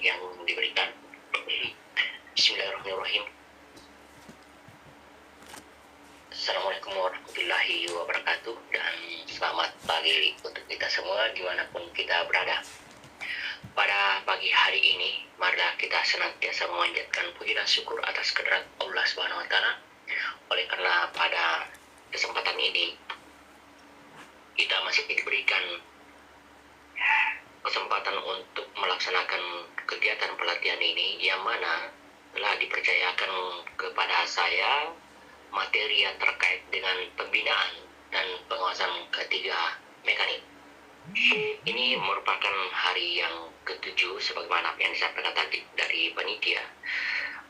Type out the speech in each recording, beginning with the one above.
yang diberikan. Bismillahirrahmanirrahim. Assalamualaikum warahmatullahi wabarakatuh, dan selamat pagi untuk kita semua dimanapun kita berada. Pada pagi hari ini, marilah kita senantiasa memanjatkan puji dan syukur atas kehadirat Allah Subhanahu wa Ta'ala. Oleh karena pada kesempatan ini kita masih diberikan kesempatan untuk melaksanakan kegiatan pelatihan ini, yang mana telah dipercayakan kepada saya materi yang terkait dengan pembinaan dan penguasaan ketiga mekanik. Ini merupakan hari yang ke-7 sebagaimana yang disampaikan tadi dari panitia.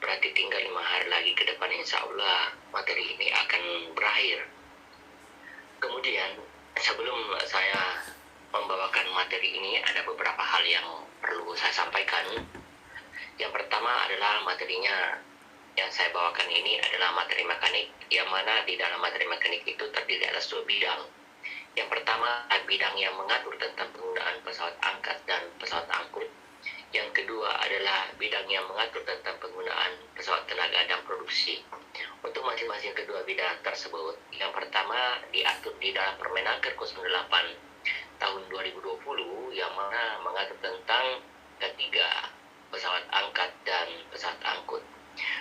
Berarti tinggal 5 hari lagi ke depan, insya Allah materi ini akan berakhir. Kemudian sebelum saya membawakan materi ini, ada beberapa hal yang perlu saya sampaikan. Yang pertama adalah materinya yang saya bawakan ini adalah materi mekanik, yang mana di dalam materi mekanik itu terdiri atas 2 bidang. Yang pertama, bidang yang mengatur tentang penggunaan pesawat angkat dan pesawat angkut. Yang kedua adalah bidang yang mengatur tentang penggunaan pesawat tenaga dan produksi. Untuk masing-masing kedua bidang tersebut, yang pertama diatur di dalam Permenaker 08 tahun 2020, yang mana mengatur tentang ketiga pesawat angkat dan pesawat angkut.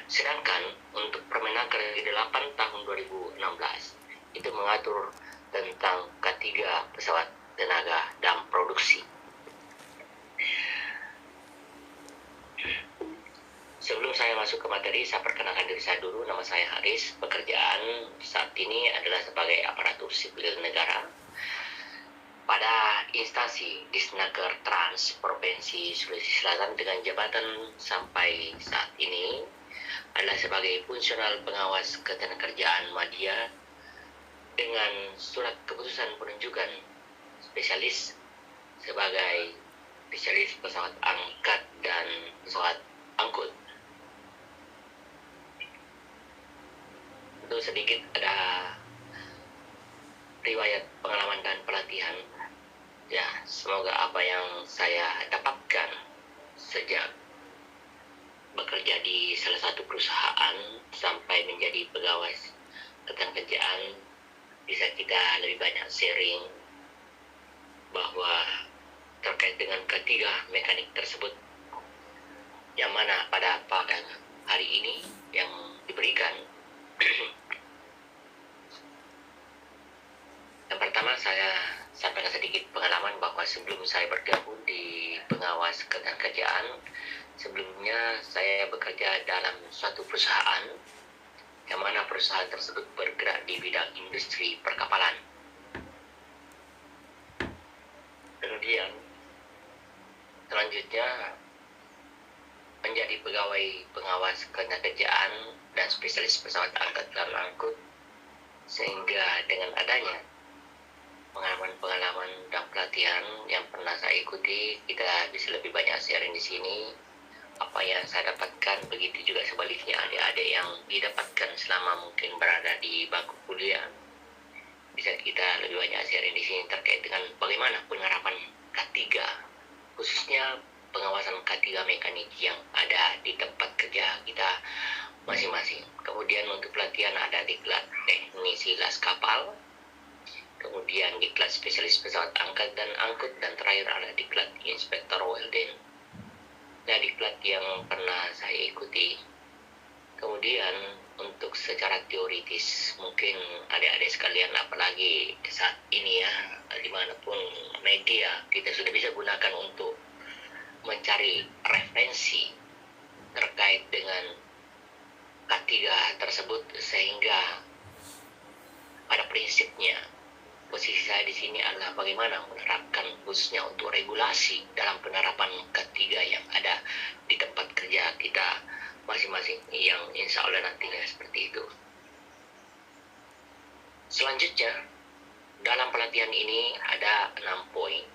Sedangkan untuk Permenaker 8 tahun 2016 itu mengatur tentang ketiga pesawat tenaga dan produksi. Sebelum saya masuk ke materi, saya perkenalkan diri saya dulu. Nama saya Haris. Pekerjaan saat ini adalah sebagai aparatur sipil negara pada instansi Disnaker Trans Provinsi Sulawesi Selatan, dengan jabatan sampai saat ini adalah sebagai fungsional pengawas ketenagakerjaan media dengan surat keputusan penunjukan spesialis sebagai spesialis pesawat angkat dan pesawat angkut. Itu sedikit ada riwayat pengalaman dan pelatihan. Ya, semoga apa yang saya dapatkan sejak bekerja di salah satu perusahaan sampai menjadi pegawai ketenagakerjaan bisa kita lebih banyak sharing bahwa terkait dengan ketiga mekanik tersebut, yang mana pada hari ini yang diberikan. Yang pertama, saya sampaikan sedikit pengalaman bahwa sebelum saya bergabung di pengawas ketenagakerjaan, sebelumnya saya bekerja dalam suatu perusahaan, yang mana perusahaan tersebut bergerak di bidang industri perkapalan. Kemudian selanjutnya menjadi pegawai pengawas ketenagakerjaan dan spesialis pesawat angkat dan angkut, sehingga dengan adanya pengalaman-pengalaman dan pelatihan yang pernah saya ikuti, kita bisa lebih banyak sharing di sini apa yang saya dapatkan. Begitu juga sebaliknya adik-adik yang didapatkan selama mungkin berada di bangku kuliah, bisa kita lebih banyak sharing di sini terkait dengan bagaimana penerapan K3, khususnya pengawasan K3 mekanik yang ada di tempat kerja kita masing-masing. Kemudian untuk pelatihan ada diklat teknisi las kapal, kemudian diklat spesialis pesawat angkat dan angkut, dan terakhir ada diklat inspektor welding. Nah, diklat yang pernah saya ikuti. Kemudian untuk secara teoritis, mungkin adik-adik sekalian, apalagi saat ini ya, dimanapun media kita sudah bisa gunakan untuk mencari referensi terkait dengan K3 tersebut, sehingga pada prinsipnya posisi saya di sini adalah bagaimana menerapkan khususnya untuk regulasi dalam penerapan K3 yang ada di tempat kerja kita masing-masing, yang insya Allah nantinya seperti itu. Selanjutnya, dalam pelatihan ini ada 6 poin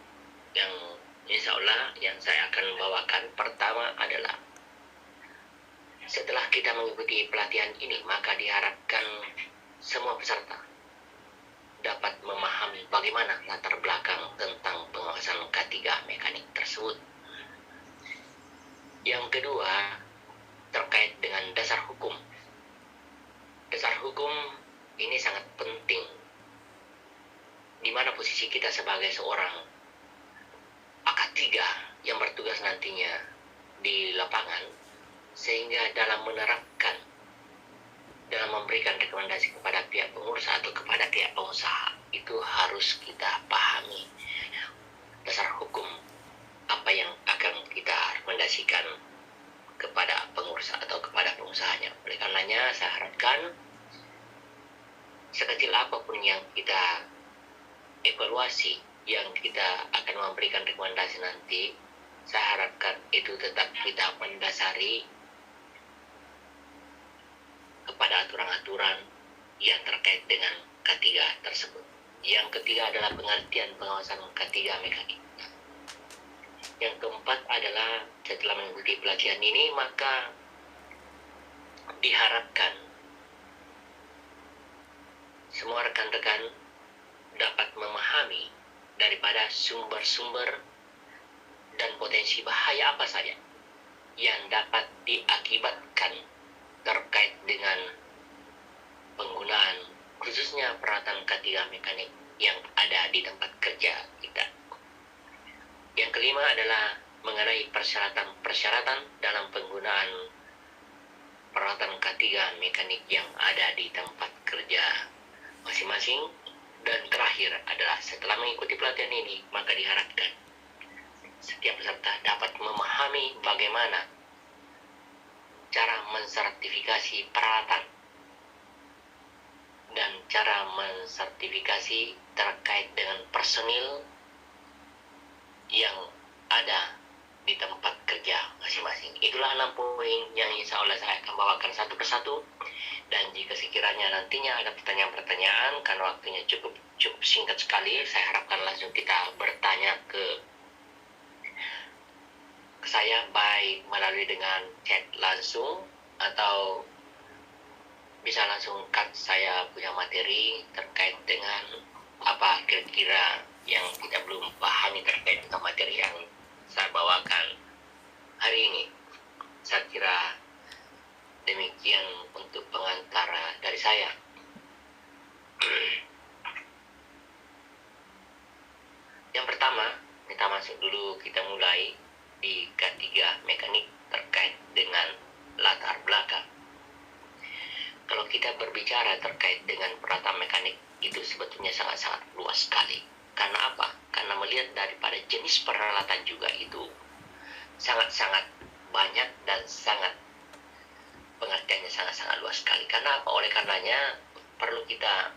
yang insya Allah yang saya akan bawakan. Pertama adalah, setelah kita mengikuti pelatihan ini, maka diharapkan semua peserta dapat memahami bagaimana latar belakang tentang pengawasan K3 mekanik tersebut. Yang kedua, terkait dengan dasar hukum. Dasar hukum ini sangat penting, di mana posisi kita sebagai seorang AK3 yang bertugas nantinya di lapangan, sehingga dalam menerapkan, dalam memberikan rekomendasi kepada pihak pengurus atau kepada pihak pengusaha, itu harus kita pahami dasar hukum apa yang akan kita rekomendasikan kepada pengurus atau kepada pengusahanya. Oleh karenanya, saya harapkan sekecil apapun yang kita evaluasi, yang kita akan memberikan rekomendasi nanti, saya harapkan itu tetap kita mendasari kepada aturan-aturan yang terkait dengan K3 tersebut. Yang ketiga adalah pengertian pengawasan K3 mekanik. Yang keempat adalah setelah mengikuti pelatihan ini, maka diharapkan semua rekan-rekan dapat memahami daripada sumber-sumber dan potensi bahaya apa saja yang dapat diakibatkan terkait dengan penggunaan khususnya peralatan K3 mekanik yang ada di tempat kerja kita. Yang kelima adalah mengenai persyaratan dalam penggunaan peralatan K3 mekanik yang ada di tempat kerja masing-masing. Dan terakhir adalah setelah mengikuti pelatihan ini, maka diharapkan setiap peserta dapat memahami bagaimana cara mensertifikasi peralatan dan cara mensertifikasi terkait dengan personil yang ada di tempat kerja masing-masing. Itulah 6 poin yang insya Allah saya akan bawakan satu persatu. Dan jika sekiranya nantinya ada pertanyaan-pertanyaan, karena waktunya cukup singkat sekali, saya harapkan langsung kita bertanya ke saya, baik melalui dengan chat langsung atau bisa langsung saya punya materi terkait dengan apa kira-kira yang kita belum pahami terkait dengan materi yang saya bawakan hari ini. Saya kira demikian untuk pengantara dari saya. Yang pertama, kita masuk dulu, kita mulai di K3 mekanik terkait dengan latar belakang. Kalau kita berbicara terkait dengan peralatan mekanik, itu sebetulnya sangat-sangat luas sekali. Karena apa? Karena melihat daripada jenis peralatan juga itu sangat-sangat banyak dan pengertiannya sangat-sangat luas sekali. Karena apa? Oleh karenanya perlu kita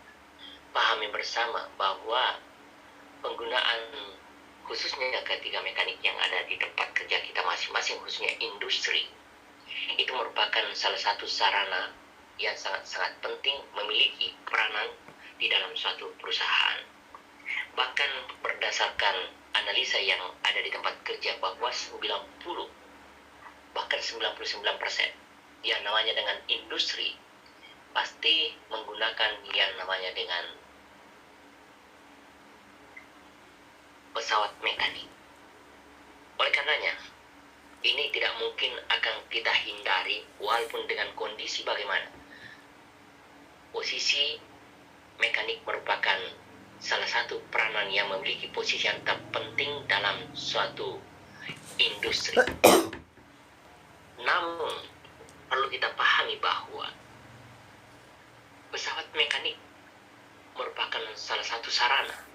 pahami bersama bahwa penggunaan khususnya K3 mekanik yang ada di tempat kerja kita masing-masing, khususnya industri, itu merupakan salah satu sarana yang sangat-sangat penting memiliki peranan di dalam suatu perusahaan. Bahkan berdasarkan analisa yang ada di tempat kerja bahwa 90 bahkan 99% yang namanya dengan industri pasti menggunakan yang namanya dengan pesawat mekanik. Oleh karenanya, ini tidak mungkin akan kita hindari walaupun dengan kondisi bagaimana. Posisi mekanik merupakan salah satu peranan yang memiliki posisi yang terpenting dalam suatu industri. Namun, perlu kita pahami bahwa pesawat mekanik merupakan salah satu sarana.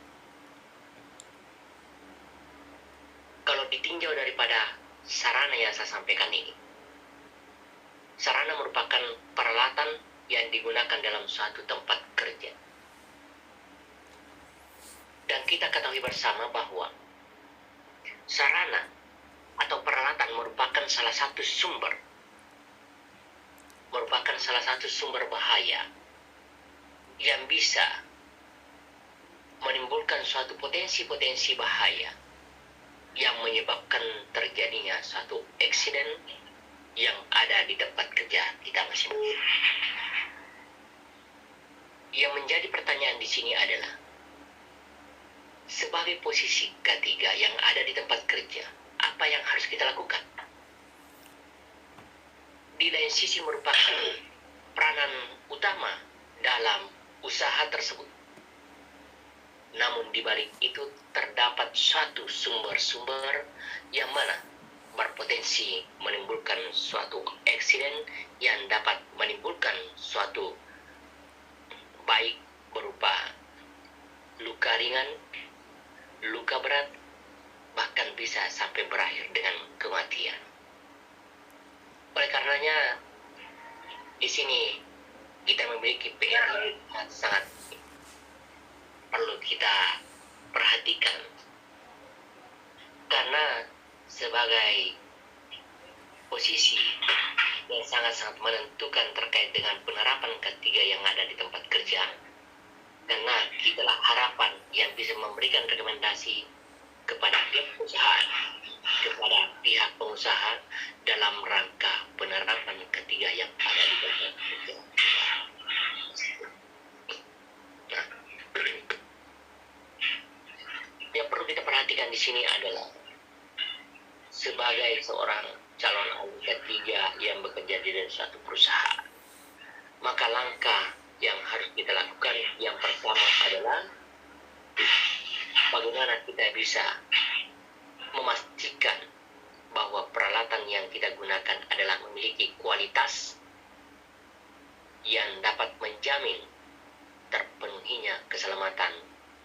Kalau ditinjau daripada sarana yang saya sampaikan ini, sarana merupakan peralatan yang digunakan dalam suatu tempat kerja. Dan kita ketahui bersama bahwa sarana atau peralatan merupakan salah satu sumber bahaya yang bisa menimbulkan suatu potensi-potensi bahaya yang menyebabkan terjadinya suatu eksiden yang ada di tempat kerja kita masing-masing. Yang menjadi pertanyaan di sini adalah, sebagai posisi K3 yang ada di tempat kerja, apa yang harus kita lakukan? sisi merupakan peranan utama dalam usaha tersebut. Namun di balik itu terdapat suatu sumber-sumber yang mana berpotensi menimbulkan suatu eksiden yang dapat menimbulkan suatu baik berupa luka ringan, luka berat, bahkan bisa sampai berakhir dengan kematian. Oleh karenanya, di sini kita memiliki PR yang sangat perlu kita perhatikan, karena sebagai posisi yang sangat-sangat menentukan terkait dengan penerapan ketiga yang ada di tempat kerja, karena kitalah harapan yang bisa memberikan rekomendasi kepada pihak perusahaan, kepada pihak pengusaha dalam rangka penerapan ketiga yang ada di tempat kerja. Nah, yang perlu kita perhatikan di sini adalah sebagai seorang calon ahli ketiga yang bekerja di dalam suatu perusahaan, maka langkah yang harus kita lakukan yang pertama adalah bagaimana kita bisa memastikan bahwa peralatan yang kita gunakan adalah memiliki kualitas yang dapat menjamin terpenuhinya keselamatan,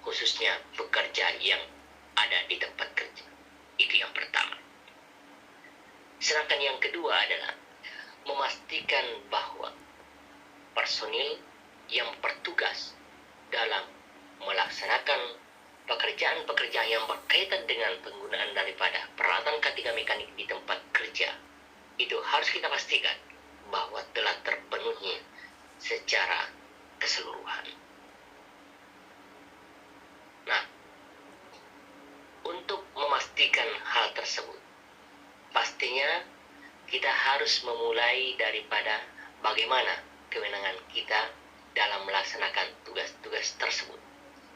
khususnya pekerja yang ada di tempat kerja. Itu yang pertama. Sedangkan yang kedua adalah memastikan bahwa personil yang bertugas dalam melaksanakan pekerjaan-pekerjaan yang berkaitan dengan penggunaan daripada peralatan K3 mekanik di tempat kerja itu harus kita pastikan bahwa telah terpenuhi secara keseluruhan. Nah, untuk memastikan hal tersebut, pastinya kita harus memulai daripada bagaimana kewenangan kita dalam melaksanakan tugas-tugas tersebut.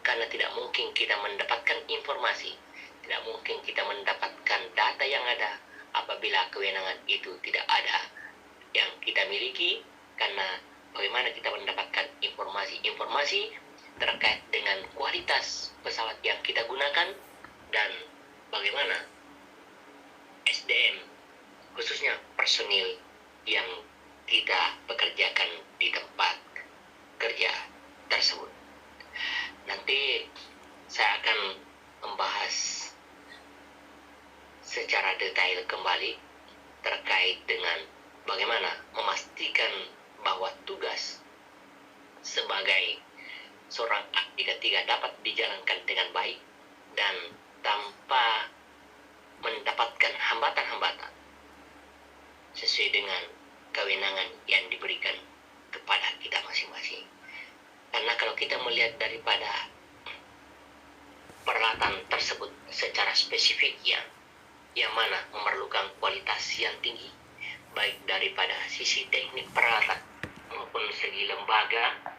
Karena tidak mungkin kita mendapatkan informasi, tidak mungkin kita mendapatkan data yang ada apabila kewenangan itu tidak ada yang kita miliki, karena bagaimana kita mendapatkan informasi-informasi terkait dengan kualitas pesawat yang kita gunakan dan bagaimana SDM, khususnya personil yang kita pekerjakan di tempat kerja tersebut. Nanti saya akan membahas secara detail kembali terkait dengan bagaimana memastikan bahwa tugas sebagai seorang ahli ketiga dapat dijalankan dengan baik dan tanpa mendapatkan hambatan-hambatan sesuai dengan kewenangan yang diberikan kepada kita masing-masing. Karena kalau kita melihat daripada peralatan tersebut secara spesifik yang mana memerlukan kualitas yang tinggi, baik daripada sisi teknik peralatan maupun segi lembaga,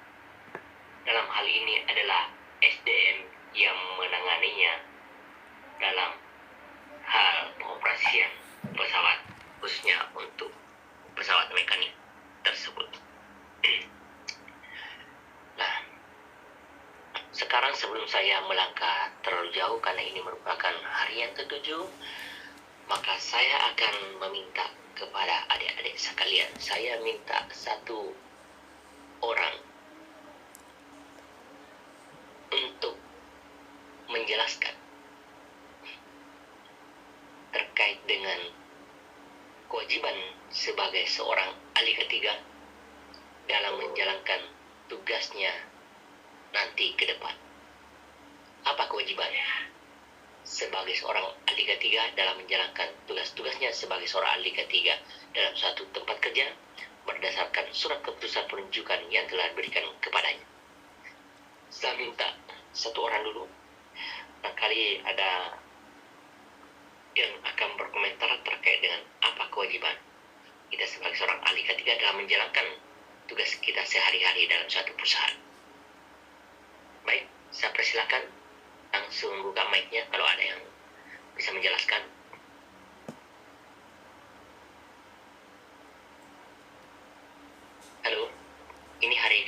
dalam hal ini adalah SDM yang menanganinya dalam hal pengoperasian pesawat, khususnya untuk pesawat mekanik tersebut. Nah, sekarang sebelum saya melangkah terlalu jauh, karena ini merupakan hari yang ke-7, maka saya akan meminta kepada adik-adik sekalian, saya minta satu orang untuk menjelaskan terkait dengan kewajiban sebagai seorang ahli ketiga dalam menjalankan tugasnya nanti ke depan. Apa kewajibannya sebagai seorang ahli ketiga dalam menjalankan tugas-tugasnya sebagai seorang ahli ketiga dalam suatu tempat kerja berdasarkan surat keputusan penunjukan yang telah diberikan kepadanya. Saya minta satu orang dulu, barangkali ada yang akan berkomentar terkait dengan apa kewajiban kita sebagai seorang ahli ketiga dalam menjalankan tugas kita sehari-hari dalam suatu perusahaan. Baik, saya persilakan langsung buka mic-nya kalau ada yang bisa menjelaskan.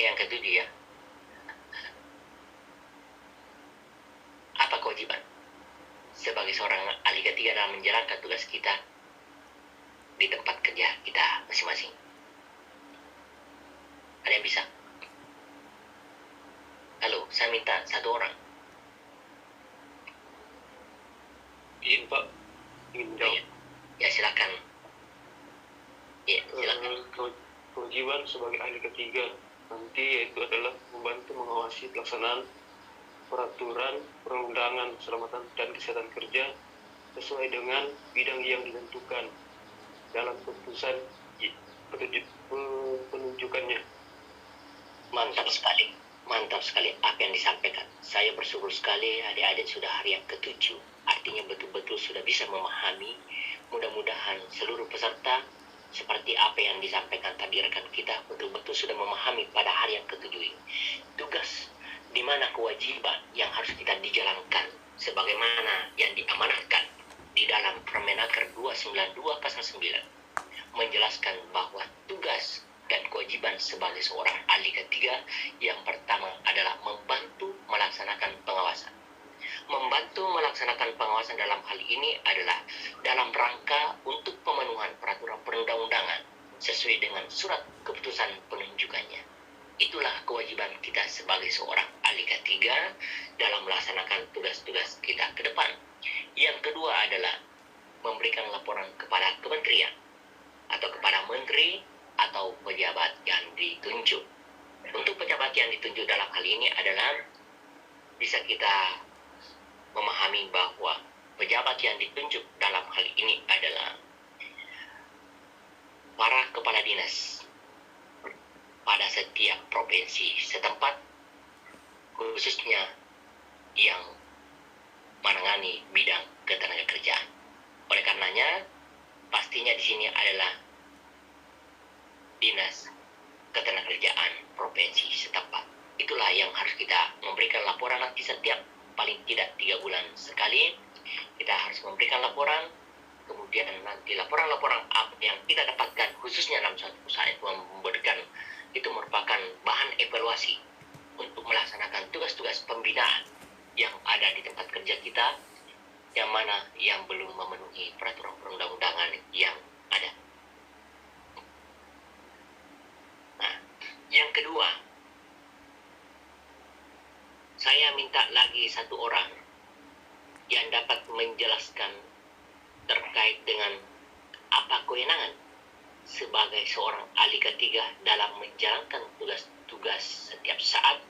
yang ketujuh ya. Apa kewajiban sebagai seorang ahli ketiga dalam menjalankan tugas kita di tempat kerja kita masing-masing? Ada yang bisa? Halo, saya minta satu orang. Izin Pak, ingin menjawab. Ya silakan. Ya silakan. Kewajiban sebagai ahli ketiga nanti yaitu adalah membantu mengawasi pelaksanaan peraturan perundangan keselamatan dan kesehatan kerja sesuai dengan bidang yang ditentukan dalam keputusan penunjukannya. Mantap sekali. Mantap sekali apa yang disampaikan. Saya bersyukur sekali adik-adik sudah hari yang ketujuh. Artinya betul-betul sudah bisa memahami. Mudah-mudahan seluruh peserta seperti apa yang disampaikan tadi rekan kita betul-betul sudah memahami pada hari yang ketujuh ini. Tugas di mana kewajiban yang harus kita dijalankan sebagaimana yang diamanatkan di dalam Permenaker 292 pasal 9 menjelaskan bahwa tugas dan kewajiban sebagai seorang ahli ketiga yang pertama adalah membantu melaksanakan pengawasan. Membantu melaksanakan pengawasan dalam hal ini adalah dalam rangka untuk pemenuhan peraturan perundang-undangan sesuai dengan surat keputusan penunjukannya. Itulah kewajiban kita sebagai seorang ahli ketiga dalam melaksanakan tugas-tugas kita ke depan. Yang kedua adalah memberikan laporan kepada kementerian atau kepada menteri atau pejabat yang ditunjuk. Untuk pejabat yang ditunjuk dalam hal ini adalah bisa kita memahami bahwa pejabat yang ditunjuk dalam hal ini adalah para kepala dinas pada setiap provinsi setempat, khususnya yang menangani bidang ketenagakerjaan. Oleh karenanya, pastinya di sini adalah Dinas Ketenagakerjaan Provinsi setempat. Itulah yang harus kita memberikan laporan nanti setiap paling tidak 3 bulan sekali. Kita harus memberikan laporan, kemudian nanti laporan-laporan apa yang kita dapatkan khususnya dalam suatu perusahaan itu memberikan, itu merupakan bahan evaluasi untuk melaksanakan tugas-tugas pembinaan yang ada di tempat kerja kita, yang mana yang belum memenuhi peraturan perundang-undangan yang ada. Nah, yang kedua, saya minta lagi satu orang yang dapat menjelaskan terkait dengan apa kewenangan sebagai seorang ahli ketiga dalam menjalankan tugas-tugas setiap saat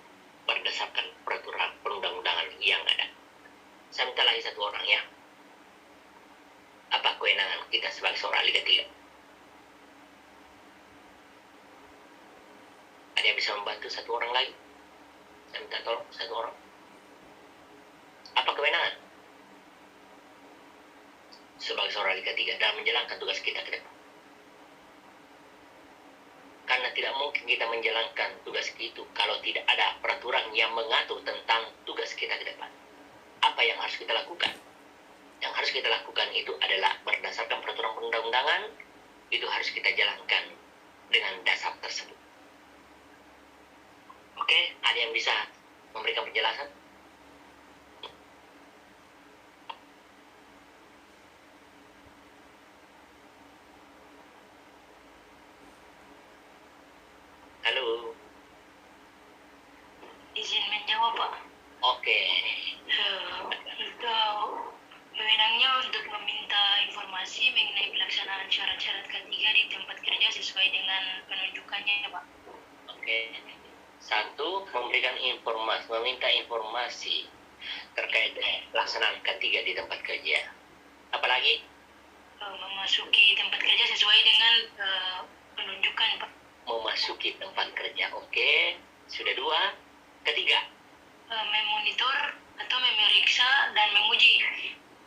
berdasarkan peraturan perundang-undangan yang ada. Saya minta lagi satu orang ya. Apa kewenangan kita sebagai seorang ahli ketiga? Ada yang bisa membantu satu orang lagi? Saya minta tolong satu orang. Apa kewenangan sebagai seorang ahli ketiga dalam menjalankan tugas kita ke depan? Karena tidak mungkin kita menjalankan tugas itu kalau tidak ada peraturan yang mengatur tentang tugas kita ke depan. Apa yang harus kita lakukan? Yang harus kita lakukan itu adalah berdasarkan peraturan perundang-undangan, itu harus kita jalankan dengan dasar tersebut. Oke, ada yang bisa memberikan penjelasan? Halo. Izin menjawab, Pak. Oke. Itu wewenangnya untuk meminta informasi mengenai pelaksanaan syarat-syarat ketiga di tempat kerja sesuai dengan penunjukannya, ya, Pak. Oke. Satu, memberikan informasi, meminta informasi terkait dengan pelaksanaan ketiga di tempat kerja. Apalagi? Memasuki tempat kerja sesuai dengan penunjukan, Pak. Memasuki tempat kerja. Oke. Sudah 2. Ketiga? Memonitor atau memeriksa dan menguji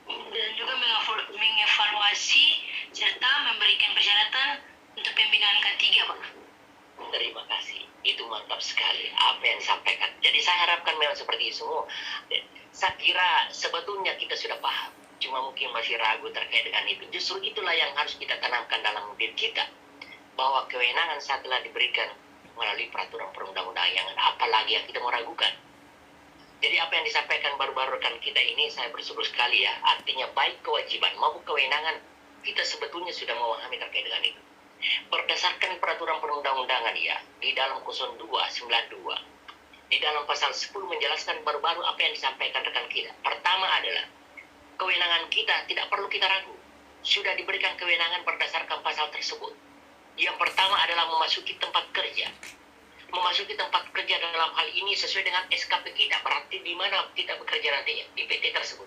dan juga mengevaluasi serta memberikan persyaratan untuk pembinaan K3, Pak. Terima kasih. Itu mantap sekali apa yang disampaikan. Jadi saya harapkan memang seperti itu semua. Saya kira sebetulnya kita sudah paham. Cuma mungkin masih ragu terkait dengan itu. Justru itulah yang harus kita tanamkan dalam diri kita. Bahwa kewenangan saat telah diberikan melalui peraturan perundang-undangan yang ada. Apalagi yang kita mau ragukan. Jadi apa yang disampaikan baru-baru rekan kita ini saya bersyukur sekali ya. Artinya baik kewajiban maupun kewenangan kita sebetulnya sudah memahami terkait dengan itu. Berdasarkan peraturan perundang-undangan ya, di dalam 0292, di dalam pasal 10 menjelaskan baru-baru apa yang disampaikan rekan kita. Pertama adalah, kewenangan kita tidak perlu kita ragu. Sudah diberikan kewenangan berdasarkan pasal tersebut. Yang pertama adalah memasuki tempat kerja. Memasuki tempat kerja dalam hal ini sesuai dengan SKP kita, berarti di mana kita bekerja nantinya, di PT tersebut.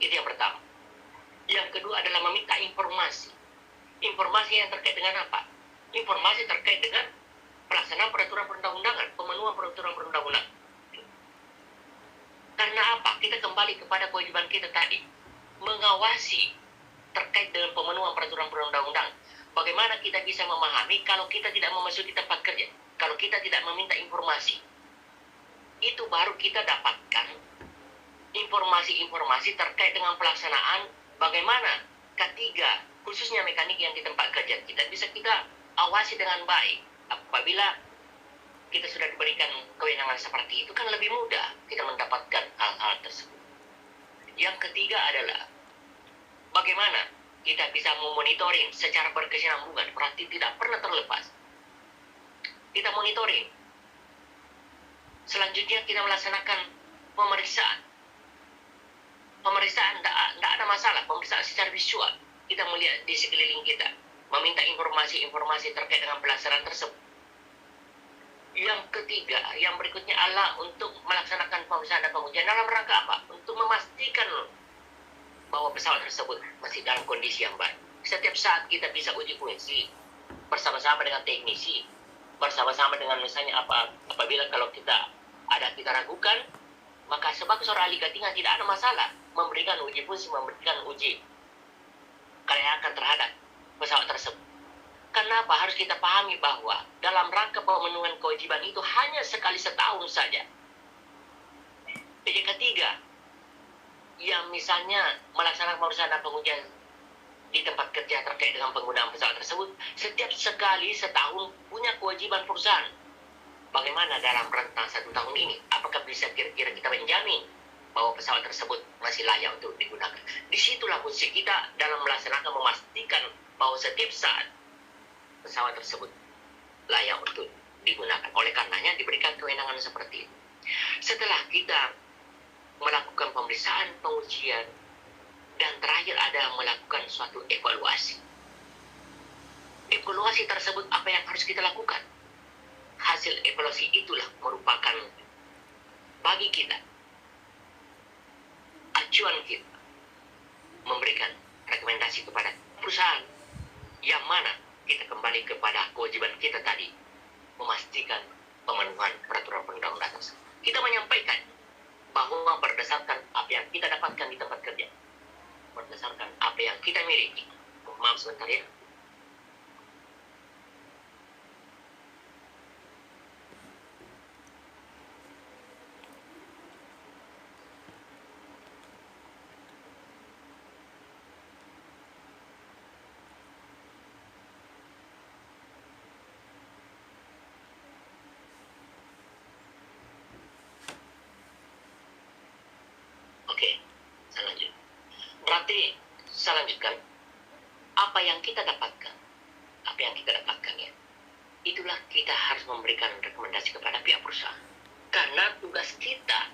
Itu yang pertama. Yang kedua adalah meminta informasi. Informasi yang terkait dengan apa? Informasi terkait dengan pelaksanaan peraturan perundang-undangan, pemenuhan peraturan perundang-undangan. Karena apa? Kita kembali kepada kewajiban kita tadi, mengawasi terkait dengan pemenuhan peraturan perundang-undangan. Bagaimana kita bisa memahami kalau kita tidak memasuki tempat kerja, kalau kita tidak meminta informasi? Itu baru kita dapatkan informasi-informasi terkait dengan pelaksanaan bagaimana K3, khususnya mekanik yang di tempat kerja kita, bisa kita awasi dengan baik. Apabila kita sudah diberikan kewenangan seperti itu, kan lebih mudah kita mendapatkan hal-hal tersebut. Yang ketiga adalah bagaimana kita bisa memonitoring secara berkesinambungan, berarti tidak pernah terlepas. Kita monitoring. Selanjutnya kita melaksanakan pemeriksaan. Pemeriksaan tidak ada masalah, pemeriksaan secara visual. Kita melihat di sekeliling kita, meminta informasi-informasi terkait dengan pelaksanaan tersebut. Yang ketiga, yang berikutnya adalah untuk melaksanakan pemeriksaan dan pengujian dalam rangka apa? Untuk memastikan bahwa pesawat tersebut masih dalam kondisi yang baik. Setiap saat kita bisa uji fungsi bersama-sama dengan teknisi, bersama-sama dengan misalnya apabila kalau kita ragukan, maka sebagai seorang ahli gatingan tidak ada masalah memberikan uji fungsi, memberikan uji kelayakan terhadap pesawat tersebut. Kenapa harus kita pahami bahwa dalam rangka pemenuhan kewajiban itu hanya sekali setahun saja. PJK 3 yang misalnya melaksanakan pemeriksaan dan pengujian di tempat kerja terkait dengan penggunaan pesawat tersebut, setiap sekali setahun punya kewajiban perusahaan. Bagaimana dalam rentang 1 tahun ini? Apakah bisa kira-kira kita menjamin bahwa pesawat tersebut masih layak untuk digunakan? Disitulah fungsi kita dalam melaksanakan, memastikan bahwa setiap saat pesawat tersebut layak untuk digunakan. Oleh karenanya diberikan kewenangan seperti itu. Setelah kita melakukan pemeriksaan, pengujian, dan terakhir ada melakukan suatu evaluasi. Evaluasi tersebut apa yang harus kita lakukan? Hasil evaluasi itulah merupakan bagi kita acuan kita memberikan rekomendasi kepada perusahaan yang mana kita kembali kepada kewajiban kita tadi, memastikan pemenuhan peraturan perundang-undangan tersebut. Kita menyampaikan bahwa berdasarkan apa yang kita dapatkan di tempat kerja, berdasarkan apa yang kita miliki. Maaf sebentar ya. Oke, saya lanjut. Berarti saya lanjutkan. Apa yang kita dapatkan, ya, itulah kita harus memberikan rekomendasi kepada pihak perusahaan. Karena tugas kita,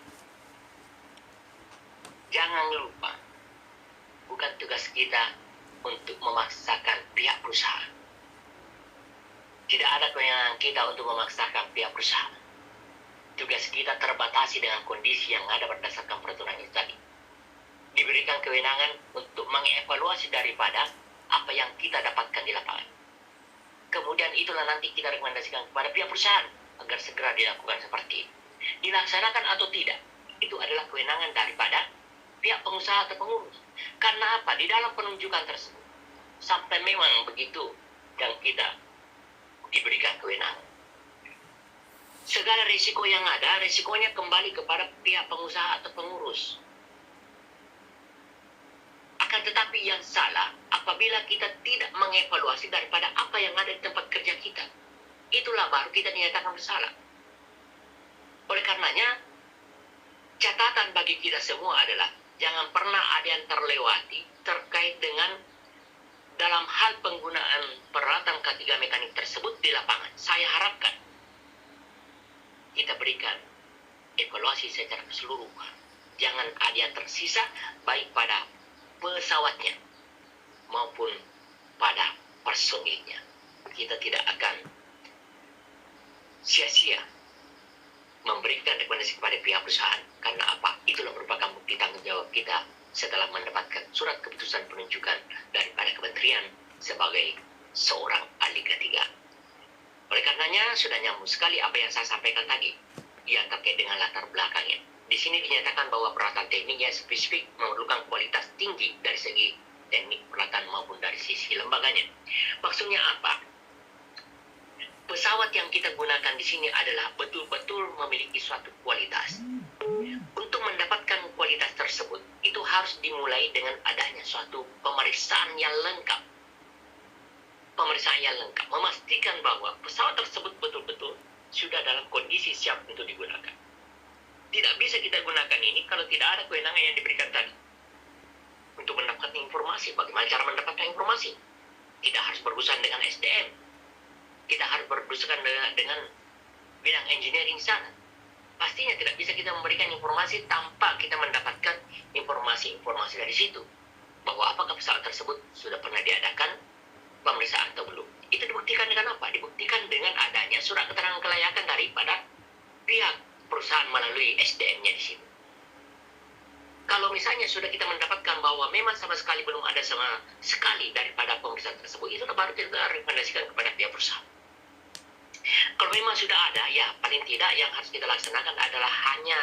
jangan lupa, bukan tugas kita untuk memaksakan pihak perusahaan. Tidak ada kewenangan kita untuk memaksakan pihak perusahaan. Tugas kita terbatasi dengan kondisi yang ada berdasarkan peraturan itu tadi. Diberikan kewenangan untuk mengevaluasi daripada apa yang kita dapatkan di lapangan. Kemudian itulah nanti kita rekomendasikan kepada pihak perusahaan agar segera dilakukan seperti itu. Dilaksanakan atau tidak, itu adalah kewenangan daripada pihak pengusaha atau pengurus. Karena apa? Di dalam penunjukan tersebut, sampai memang begitu yang kita diberikan kewenangan. Segala risiko yang ada, risikonya kembali kepada pihak pengusaha atau pengurus. Akan tetapi yang salah apabila kita tidak mengevaluasi daripada apa yang ada di tempat kerja kita. itulah baru kita dinyatakan bersalah. Oleh karenanya, catatan bagi kita semua adalah jangan pernah ada yang terlewati terkait dengan dalam hal penggunaan peralatan K3 mekanik tersebut di lapangan. Saya harapkan kita berikan evaluasi secara keseluruhan. Jangan ada yang tersisa baik pada pesawatnya maupun pada personilnya. Kita tidak akan sia-sia memberikan rekomendasi kepada pihak perusahaan. Karena apa? Itulah merupakan bukti tanggung jawab kita setelah mendapatkan surat keputusan penunjukan daripada kementerian sebagai seorang ahli K3. Oleh karenanya, sudah nyambung sekali apa yang saya sampaikan tadi yang terkait dengan latar belakangnya. Di sini dinyatakan bahwa peralatan tekniknya spesifik memerlukan kualitas tinggi dari segi teknik peralatan maupun dari sisi lembaganya. Maksudnya apa? Pesawat yang kita gunakan di sini adalah betul-betul memiliki suatu kualitas. Untuk mendapatkan kualitas tersebut, itu harus dimulai dengan adanya suatu pemeriksaan yang lengkap. Pemeriksaan yang lengkap, memastikan bahwa pesawat tersebut betul-betul sudah dalam kondisi siap untuk digunakan. Tidak bisa kita gunakan ini kalau tidak ada kewenangan yang diberikan tadi. Untuk mendapatkan informasi, bagaimana cara mendapatkan informasi? Tidak harus berurusan dengan SDM. Kita harus berurusan dengan bidang engineering sana. Pastinya tidak bisa kita memberikan informasi tanpa kita mendapatkan informasi-informasi dari situ. Bahwa apakah pesawat tersebut sudah pernah diadakan pemeriksaan atau belum. Itu dibuktikan dengan apa? Dibuktikan dengan adanya surat keterangan kelayakan daripada pihak perusahaan melalui SDM-nya di situ. Kalau misalnya sudah kita mendapatkan bahwa memang sama sekali belum ada sama sekali daripada pemeriksaan tersebut, itu baru kita rekomendasikan kepada pihak perusahaan. Kalau memang sudah ada, ya paling tidak yang harus kita laksanakan adalah hanya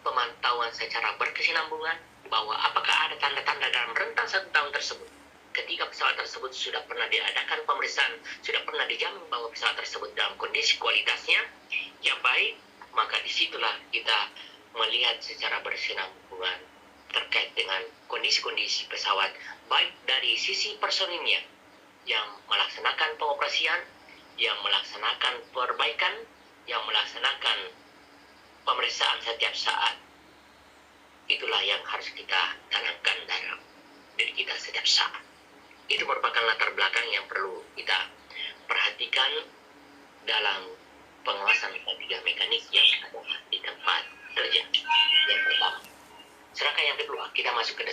pemantauan secara berkesinambungan bahwa apakah ada tanda-tanda dalam rentang 1 tahun tersebut. Ketika pesawat tersebut sudah pernah diadakan pemeriksaan, sudah pernah dijamin bahwa pesawat tersebut dalam kondisi kualitasnya yang baik, maka disitulah kita melihat secara berkesinambungan terkait dengan kondisi-kondisi pesawat, baik dari sisi personilnya yang melaksanakan pengoperasian, yang melaksanakan perbaikan, yang melaksanakan pemeriksaan setiap saat. Itulah yang harus kita tanamkan dalam diri kita setiap saat. Itu merupakan latar belakang yang perlu kita perhatikan dalam pengawasan K3 mekanik yang ada di tempat kerja. Yang pertama. Sedangkan yang kedua, kita masuk ke